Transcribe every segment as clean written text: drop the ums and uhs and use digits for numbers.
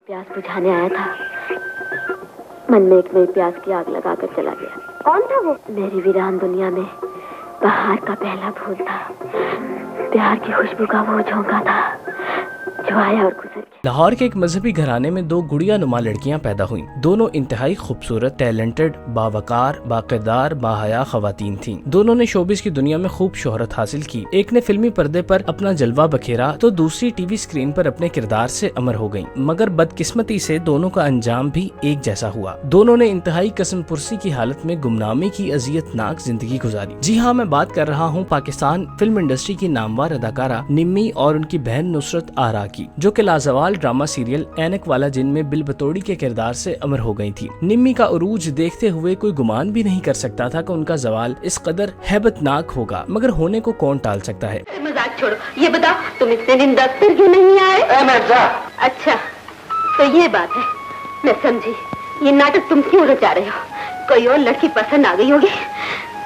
प्यास बुझाने आया था, मन में एक नई प्यास की आग लगाकर चला गया। कौन था वो? मेरी वीरान दुनिया में बाहर का पहला फूल था, प्यार की खुशबू का वो झोंका था जो आया और गुजर गया। लाहौर के एक मजहबी घराने में दो गुड़िया नुमा लड़कियां पैदा हुईं। दोनों इंतहाई खूबसूरत, टैलेंटेड, बावकार, बाकिरदार, बाहया खवातीन थीं। दोनों ने शोबिस की दुनिया में खूब शोहरत हासिल की। एक ने फिल्मी पर्दे पर अपना जलवा बखेरा तो दूसरी टीवी स्क्रीन पर अपने किरदार से अमर हो गयी। मगर बदकिस्मती से दोनों का अंजाम भी एक जैसा हुआ। दोनों ने इंतहाई कसम पुरसी की हालत में गुमनामी की अजियतनाक जिंदगी गुजारी। जी हाँ, मैं बात कर रहा हूँ पाकिस्तान फिल्म इंडस्ट्री की नामवर अदाकारा निम्मी और उनकी बहन नुसरत आरा की, जो कि लाजवाल ड्रामा सीरियल ऐनक वाला जिन में बिल बतौड़ी के किरदार से अमर हो गई थी। निम्मी का उरूज देखते हुए कोई गुमान भी नहीं कर सकता था कि उनका जवाल इस कदर हैबतनाक होगा, मगर होने को कौन टाल सकता है। मजाक छोड़ो, ये बताओ तुम इतने दिन दफ्तर क्यों नहीं आए? अच्छा तो ये बात है, मैं समझी। ये नाटक तुम क्यों रचा रहे हो? कोई और लड़की पसंद आ गई होगी।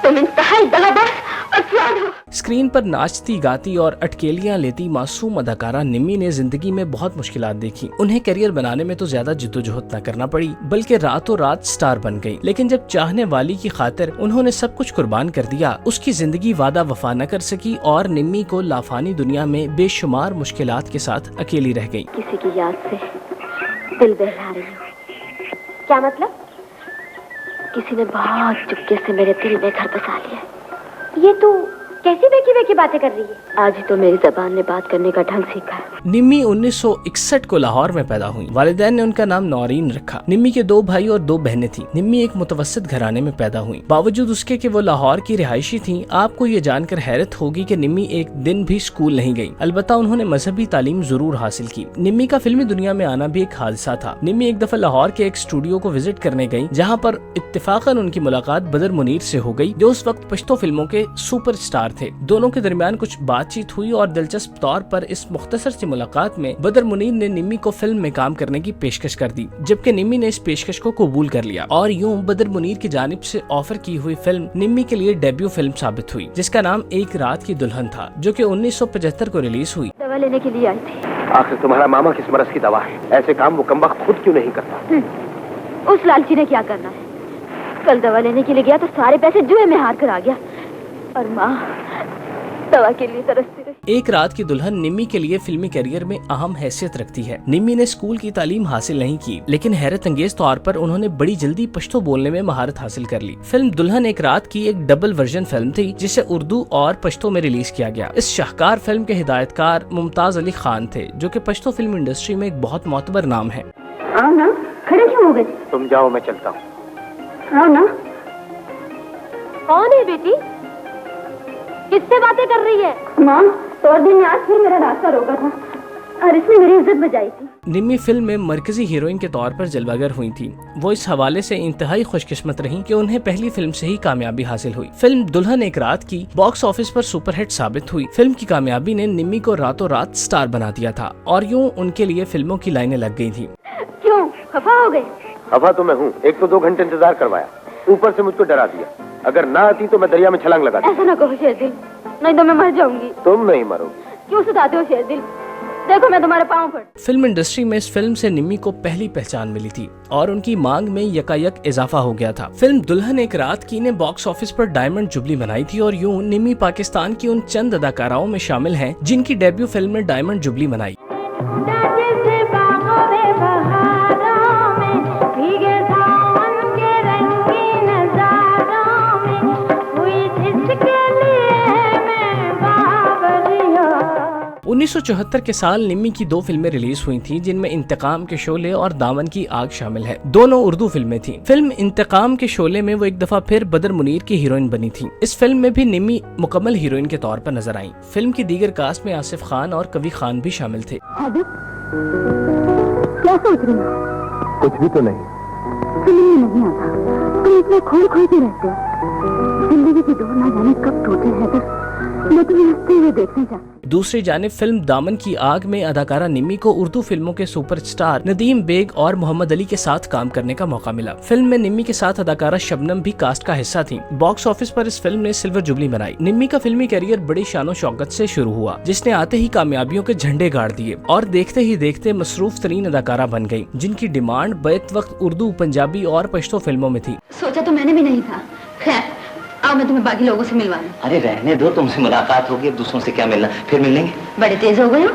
तुम इंतहाई दगाबाज और फ्रॉड हो। स्क्रीन पर नाचती, गाती और अटकेलियां लेती मासूम अदाकारा निम्मी ने जिंदगी में बहुत मुश्किलात देखी। उन्हें करियर बनाने में तो ज्यादा जिद्दोजहद न करना पड़ी, बल्कि रातों रात स्टार बन गई। लेकिन जब चाहने वाली की खातिर उन्होंने सब कुछ कुर्बान कर दिया, उसकी जिंदगी वादा वफा न कर सकी और निम्मी को लाफानी दुनिया में बेशुमार मुश्किलात के साथ अकेली रह गई। किसी की याद से दिल बहला रही हूँ। क्या मतलब? किसी ने बहुत चुपके से मेरे दिल में घर बसा लिया। ये तू कैसी बेकी बातें कर रही है? आज ही तो मेरी जबान ने बात करने का ढंग सीखा है। निम्मी 1961 को लाहौर में पैदा हुई। वालिदैन ने उनका नाम नौरीन रखा। निम्मी के 2 भाई और 2 बहनें थीं। निम्मी एक मुतवस्सित घराने में पैदा हुई। बावजूद उसके कि वो लाहौर की रिहायशी थीं, आपको ये जानकर हैरत होगी कि निम्मी एक दिन भी स्कूल नहीं गई। अलबत्ता उन्होंने मजहबी तालीम जरूर हासिल की। निम्मी का फिल्मी दुनिया में आना भी एक हादसा था। निम्मी एक दफा लाहौर के एक स्टूडियो को विजिट करने गयी, जहाँ पर इत्तेफाकन उनकी मुलाकात बदर मुनीर से हो गयी, जो उस वक्त पश्तो फिल्मों के सुपरस्टार थे। दोनों के दरमियान कुछ बातचीत हुई और दिलचस्प तौर पर इस मुख्तसर सी मुलाकात में बदर मुनीर ने निम्मी को फिल्म में काम करने की पेशकश कर दी, जबकि निम्मी ने इस पेशकश को कबूल कर लिया और यूं बदर मुनीर की जानिब से ऑफर की हुई फिल्म निम्मी के लिए डेब्यू फिल्म साबित हुई, जिसका नाम एक रात की दुल्हन था, जो कि 1975 को रिलीज हुई। दवा लेने के लिए आई थी। आखिर तुम्हारा मामा किस मरज की दवा है? ऐसे काम वो कमबख्त खुद क्यों नहीं करता? उस लालची ने क्या करना है? कल दवा लेने के लिए गया तो सारे पैसे जुए में हार कर आ गया और माँ दवा के लिए तरसती रही। एक रात की दुल्हन निम्मी के लिए फिल्मी करियर में अहम हैसियत रखती है। निम्मी ने स्कूल की तालीम हासिल नहीं की, लेकिन हैरत अंगेज तौर पर उन्होंने बड़ी जल्दी पश्तो बोलने में महारत हासिल कर ली। फिल्म दुल्हन एक रात की एक डबल वर्जन फिल्म थी, जिसे उर्दू और पश्तो में रिलीज किया गया। इस शाहकार फिल्म के हिदायतकार मुमताज अली खान थे, जो कि पश्तो फिल्म इंडस्ट्री में एक बहुत मोतबर नाम है। आओ ना, खड़े क्यों हो गए? तुम जाओ, मैं चलता हूँ। आओ ना। कौन है बेटी? किससे बातें कर रही है? माँ, तो दिन ने आज फिर मेरा रास्ता रोका था और इसने मेरी इज्जत बचाई थी। निम्मी फिल्म में मरकजी हीरोइन के तौर पर जलवागर हुई थी। वो इस हवाले से इंतहाई खुशकिस्मत रही कि उन्हें पहली फिल्म से ही कामयाबी हासिल हुई। फिल्म दुल्हन एक रात की बॉक्स ऑफिस पर सुपरहिट साबित हुई। फिल्म की कामयाबी ने निम्मी को रातों रात स्टार बना दिया था और यूं उनके लिए फिल्मों की लाइनें लग गई थी। क्यों खफा हो गए? खफा तो मैं हूँ। एक तो 2 घंटे इंतजार करवाया, ऊपर से मुझको डरा दिया। अगर ना आती तो मैं दरिया में छलांग लगा दी। ऐसा ना कहो शेरदिल, नहीं तो मैं मर जाऊंगी। तुम नहीं मरोगी। क्यों सताते हो शेरदिल? देखो मैं तुम्हारे पाँव पड़। फिल्म इंडस्ट्री में इस फिल्म से निम्मी को पहली पहचान मिली थी और उनकी मांग में यकायक इजाफा हो गया था। फिल्म दुल्हन एक रात की ने बॉक्स ऑफिस पर डायमंड जुबली बनाई थी और यूं निम्मी पाकिस्तान की उन चंद अदाकाराओं में शामिल हैं जिनकी डेब्यू फिल्म में डायमंड जुबली बनाई। उन्नीस 1974 के साल निम्मी की 2 फिल्में रिलीज हुई थीं, जिनमें इंतकाम के शोले और दामन की आग शामिल है। दोनों उर्दू फिल्में थीं। फिल्म इंतकाम के शोले में वो एक दफा फिर बदर मुनीर की हीरोइन बनी थी। इस फिल्म में भी निम्मी मुकम्मल हीरोइन के तौर पर नजर आई। फिल्म की दीगर कास्ट में आसिफ खान और कवि खान भी शामिल थे। क्या सोच रही हो? कुछ भी तो नहीं। समझ में नहीं आता, तुम इतने खोलते रहते हो। जिंदगी की डोर ना जाने कब टूटे है, मैं तुम्हें हंसते हुए देखने चाहती। दूसरी जानिब फिल्म दामन की आग में अदाकारा निम्मी को उर्दू फिल्मों के सुपरस्टार नदीम बेग और मोहम्मद अली के साथ काम करने का मौका मिला। फिल्म में निम्मी के साथ अदाकारा शबनम भी कास्ट का हिस्सा थी। बॉक्स ऑफिस पर इस फिल्म ने सिल्वर जुबली बनाई। निम्मी का फिल्मी करियर बड़ी शानो शौकत से शुरू हुआ, जिसने आते ही कामयाबियों के झंडे गाड़ दिए और देखते ही देखते मसरूफ तरीन अदाकारा बन गयी, जिनकी डिमांड बैत वक्त उर्दू, पंजाबी और पश्तो फिल्मों में थी। सोचा तो मैंने भी नहीं था। खैर, आओ मैं तुम्हें बाकी लोगों से मिलवा दूं। अरे रहने दो, तुमसे मुलाकात होगी, अब दूसरों से क्या मिलना, फिर मिल लेंगे। बड़े तेज हो गए हो।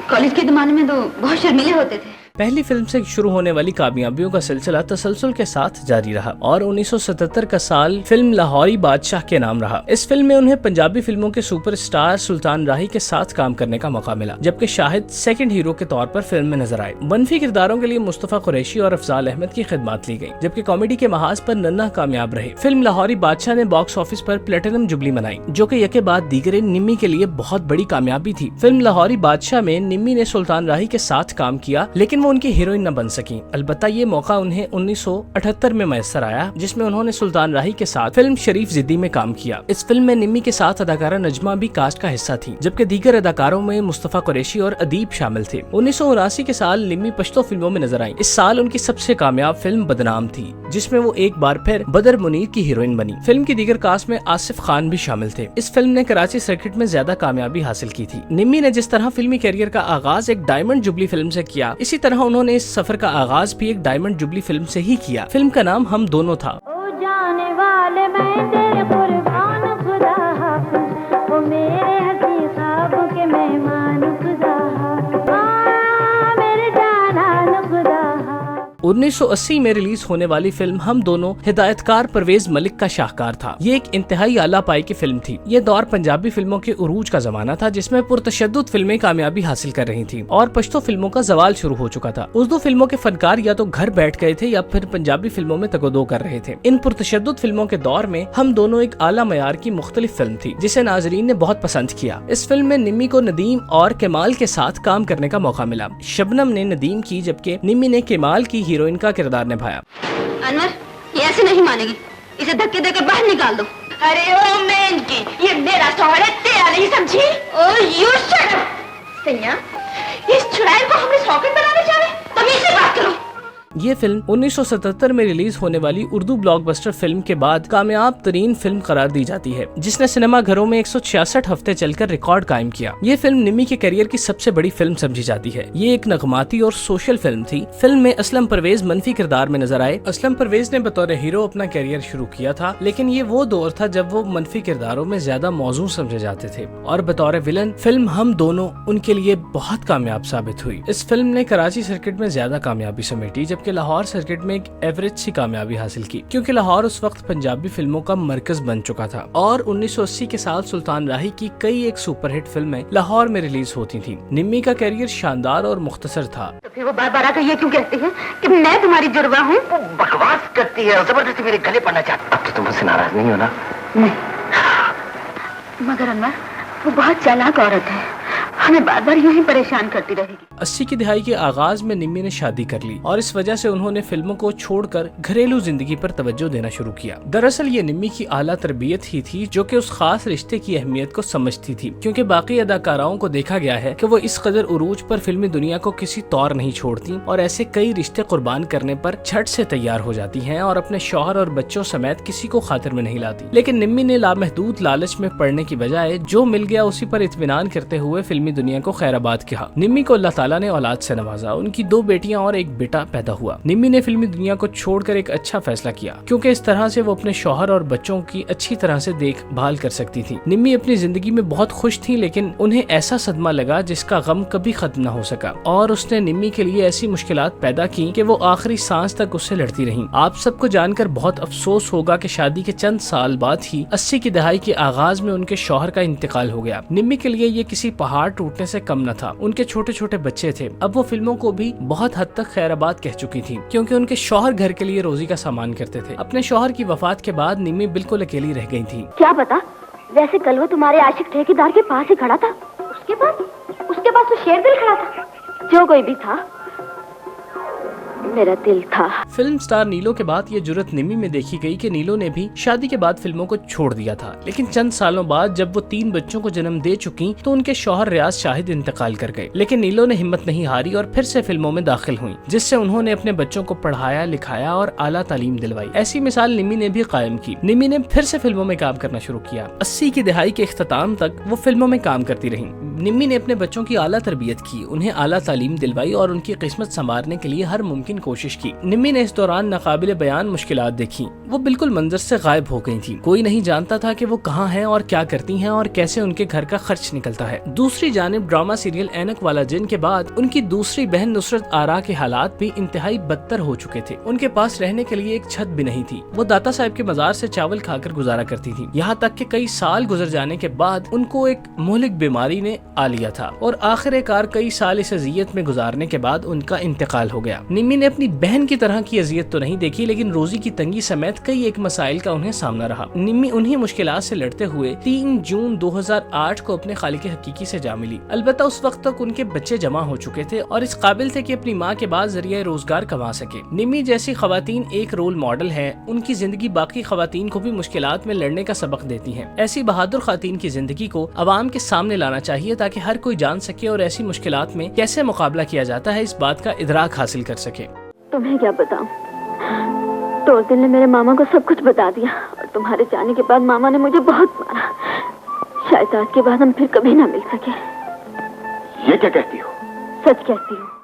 कॉलेज के जमाने में तो बहुत शर्मीले होते थे। पहली फिल्म से शुरू होने वाली कामयाबियों का सिलसिला तसलसल के साथ जारी रहा और 1977 का साल फिल्म लाहौरी बादशाह के नाम रहा। इस फिल्म में उन्हें पंजाबी फिल्मों के सुपरस्टार सुल्तान राही के साथ काम करने का मौका मिला, जबकि शाहिद सेकंड हीरो के तौर पर फिल्म में नजर आए। मनफी किरदारों के लिए मुस्तफा कुरैशी और अफजाल अहमद की खिदमत ली गयी, जबकि कॉमेडी के महाज पर नन्ना कामयाब रहे। फिल्म लाहौरी बादशाह ने बॉक्स ऑफिस पर प्लेटिनम जुबली मनाई, जो कि यके बाद दीगरे निम्मी के लिए बहुत बड़ी कामयाबी थी। फिल्म लाहौरी बादशाह में निम्मी ने सुल्तान राही के साथ काम किया, लेकिन वो उनकी हीरोइन न बन सकी। अलबत्ता ये मौका उन्हें 1978 में मैसर आया, जिसमें उन्होंने सुल्तान राही के साथ फिल्म शरीफ जिद्दी में काम किया। इस फिल्म में निम्मी के साथ अदाकारा नजमा भी कास्ट का हिस्सा थी, जबकि दीगर अदाकारों में मुस्तफा कुरैशी और अदीब शामिल थे। 1979 के साल निम्मी पश्तो फिल्मों में नजर आई। इस साल उनकी सबसे कामयाब फिल्म बदनाम थी, जिसमें वो एक बार फिर बदर मुनीर की हीरोइन बनी। फिल्म की दीगर कास्ट में आसिफ खान भी शामिल थे। इस फिल्म ने कराची सर्किट में ज्यादा कामयाबी हासिल की थी। निम्मी ने जिस तरह फिल्मी करियर का आगाज एक डायमंड जुबली फिल्म से किया, इसी तरह उन्होंने इस सफर का आगाज भी एक डायमंड जुबली फिल्म से ही किया। फिल्म का नाम हम दोनों था। ओ जाने वाले मैं तेरे कुर्बान खुदा हाफिज़, ओ मेरे हसी ख्वाब के मेहमान खुदा हाफिज़, मेरे जानान खुदा हाफिज़। 1980 में रिलीज होने वाली फिल्म हम दोनों हिदायतकार परवेज मलिक का शाहकार था। ये एक इंतहाई आला पाई की फिल्म थी। ये दौर पंजाबी फिल्मों के उरूज का जमाना था, जिसमें पुरतशद्दुद फिल्में कामयाबी हासिल कर रही थीं और पश्तो फिल्मों का जवाल शुरू हो चुका था। उर्दू फिल्मों के फनकार या तो घर बैठ गए थे या फिर पंजाबी फिल्मों में तगदो कर रहे थे। इन पुरतशद्दुद फिल्मों के दौर में हम दोनों एक आला मयार की मुख्तलिफ फिल्म थी, जिसे नाजरीन ने बहुत पसंद किया। इस फिल्म में निम्मी को नदीम और केमाल के साथ काम करने का मौका मिला। शबनम ने नदीम की, जबकि निम्मी ने केमाल की हीरोइन का किरदार निभाया। अनवर, ये ऐसे नहीं मानेगी, इसे धक्के देकर बाहर निकाल दो। अरे ओ मैं इनकी, ये मेरा शौहर है, तेरा नहीं, समझी? ओ यू शट अप। सैया, इस चुड़ैल को हमने शौकत बनाने चाहे, तभी से बात करो। ये फिल्म 1977 में रिलीज होने वाली उर्दू ब्लॉकबस्टर फिल्म के बाद कामयाब तरीन फिल्म करार दी जाती है, जिसने सिनेमा घरों में 166 हफ्ते चलकर रिकॉर्ड कायम किया। ये फिल्म निम्मी के करियर की सबसे बड़ी फिल्म समझी जाती है। ये एक नगमाती और सोशल फिल्म थी। फिल्म में असलम परवेज मनफी किरदार में नजर आए। असलम परवेज ने बतौर हीरो अपना करियर शुरू किया था, लेकिन ये वो दौर था जब वो मनफी किरदारों में ज्यादा मौजू समझे जाते थे और बतौर विलन फिल्म हम दोनों उनके लिए बहुत कामयाब साबित हुई। इस फिल्म ने कराची सर्किट में ज्यादा कामयाबी समेटी, जबकि लाहौर सर्किट में एक एवरेज सी कामयाबी हासिल की, क्योंकि लाहौर उस वक्त पंजाबी फिल्मों का मरकज बन चुका था और 1980 के साल सुल्तान राही की कई एक सुपरहिट फिल्में लाहौर में रिलीज होती थीं। निम्मी का करियर शानदार और मुख्तसर था। तो फिर वो बार-बार आकर ये क्यों कहती है कि मैं तुम्हारी जुड़वा हूँ? वो बकवास करती है, जबरदस्ती मेरे गले पड़ना चाहती। अब तो तुम मुझसे नाराज नहीं हो ना? नहीं, मगर अनवर, वो बहुत चालाक औरत है, हमें बार बार यूं ही परेशान करती रहेगी। 80 की दिहाई के आगाज में निम्मी ने शादी कर ली और इस वजह से उन्होंने फिल्मों को छोड़कर घरेलू जिंदगी पर तवज्जो देना शुरू किया। दरअसल ये निम्मी की आला तरबियत ही थी जो कि उस खास रिश्ते की अहमियत को समझती थी, क्योंकि बाकी अदाकाराओं को देखा गया है कि वो इस कदर उरूज पर फिल्मी दुनिया को किसी तौर नहीं छोड़ती और ऐसे कई रिश्ते कुर्बान करने पर झट से तैयार हो जाती हैं और अपने शौहर और बच्चों समेत किसी को खातिर में नहीं लाती। लेकिन निम्मी ने लामहदूद लालच में पड़ने की बजाय जो मिल गया उसी पर इत्मीनान करते हुए फिल्मी दुनिया को खैराबाद किया। निम्मी को अल्लाह ताला ने औलाद से नवाजा। उनकी 2 बेटियां और एक बेटा पैदा हुआ। निम्मी ने फिल्मी दुनिया को छोड़कर एक अच्छा फैसला किया, क्योंकि इस तरह से वो अपने शौहर और बच्चों की अच्छी तरह से देखभाल कर सकती थी। निम्मी अपनी जिंदगी में बहुत खुश थी, लेकिन उन्हें ऐसा सदमा लगा जिसका गम कभी खत्म न हो सका और उसने निम्मी के लिए ऐसी मुश्किलात पैदा की कि वो आखिरी सांस तक उससे लड़ती रही। आप सबको जानकर बहुत अफसोस होगा कि शादी के चंद साल बाद ही 80 की दहाई के आगाज में उनके शौहर का इंतकाल हो गया। निम्मी के लिए ये किसी पहाड़ टूटने से कम न था। उनके छोटे छोटे बच्चे थे। अब वो फिल्मों को भी बहुत हद तक खैराबाद कह चुकी थी, क्योंकि उनके शौहर घर के लिए रोजी का सामान करते थे। अपने शौहर की वफात के बाद निम्मी बिल्कुल अकेली रह गई थी। क्या पता, वैसे कल वो तुम्हारे आशिक ठेकेदार के पास ही खड़ा था। उसके पास तो शेर दिल खड़ा था। जो कोई भी था, मेरा दिल था। फिल्म स्टार नीलो के बाद ये जुर्रत निम्मी में देखी गई कि नीलो ने भी शादी के बाद फिल्मों को छोड़ दिया था, लेकिन चंद सालों बाद जब वो 3 बच्चों को जन्म दे चुकी तो उनके शौहर रियाज शाहिद इंतकाल कर गए। लेकिन नीलो ने हिम्मत नहीं हारी और फिर से फिल्मों में दाखिल हुई, जिससे उन्होंने अपने बच्चों को पढ़ाया लिखाया और आला तालीम दिलवाई। ऐसी मिसाल निम्मी ने भी कायम की। निम्मी ने फिर से फिल्मों में काम करना शुरू किया। 80 की दहाई के इख्तिताम तक वो फिल्मों में काम करती रही। निम्मी ने अपने बच्चों की आला तरबियत की, उन्हें आला तालीम दिलवाई और उनकी किस्मत संवारने के लिए हर मुमकिन कोशिश की। निम्मी ने इस दौरान नाकाबिले बयान मुश्किलात देखी। वो बिल्कुल मंजर से गायब हो गई थी। कोई नहीं जानता था कि वो कहाँ हैं और क्या करती हैं और कैसे उनके घर का खर्च निकलता है। दूसरी जानिब ड्रामा सीरियल ऐनक वाला जिन के बाद उनकी दूसरी बहन नुसरत आरा के हालात भी इंतहाई बदतर हो चुके थे। उनके पास रहने के लिए एक छत भी नहीं थी। वो दाता साहब के मजार से चावल खाकर गुजारा करती थी। यहाँ तक कि कई साल गुजर जाने के बाद उनको एक मुहलिक बीमारी ने आ लिया था और आखिरकार कई साल इस अजियत में गुजारने के बाद उनका इंतकाल हो गया। निम्मी ने अपनी बहन की तरह की अजियत तो नहीं देखी, लेकिन रोजी की तंगी समेत कई एक मसाइल का उन्हें सामना रहा। निम्मी उन्हीं मुश्किलात से लड़ते हुए 3 जून 2008 को अपने खालिक हकीकी से जा मिली। अलबत्ता उस वक्त तक उनके बच्चे जमा हो चुके थे और इस काबिल थे कि अपनी माँ के बाद जरिए रोजगार कमा सके। निम्मी जैसी खवातीन एक रोल मॉडल है। उनकी जिंदगी बाकी खवातीन को भी मुश्किलात में लड़ने का सबक देती है। ऐसी बहादुर खातीन की जिंदगी को अवाम के सामने लाना चाहिए ताकि हर कोई जान सके और ऐसी मुश्किलात में कैसे मुकाबला किया जाता है इस बात का इदराक हासिल कर सके। तुम्हें क्या बताऊं, तो दिल ने मेरे मामा को सब कुछ बता दिया और तुम्हारे जाने के बाद मामा ने मुझे बहुत मारा। शायद आज के बाद हम फिर कभी ना मिल सके। ये क्या कहती हो? सच कहती हूँ।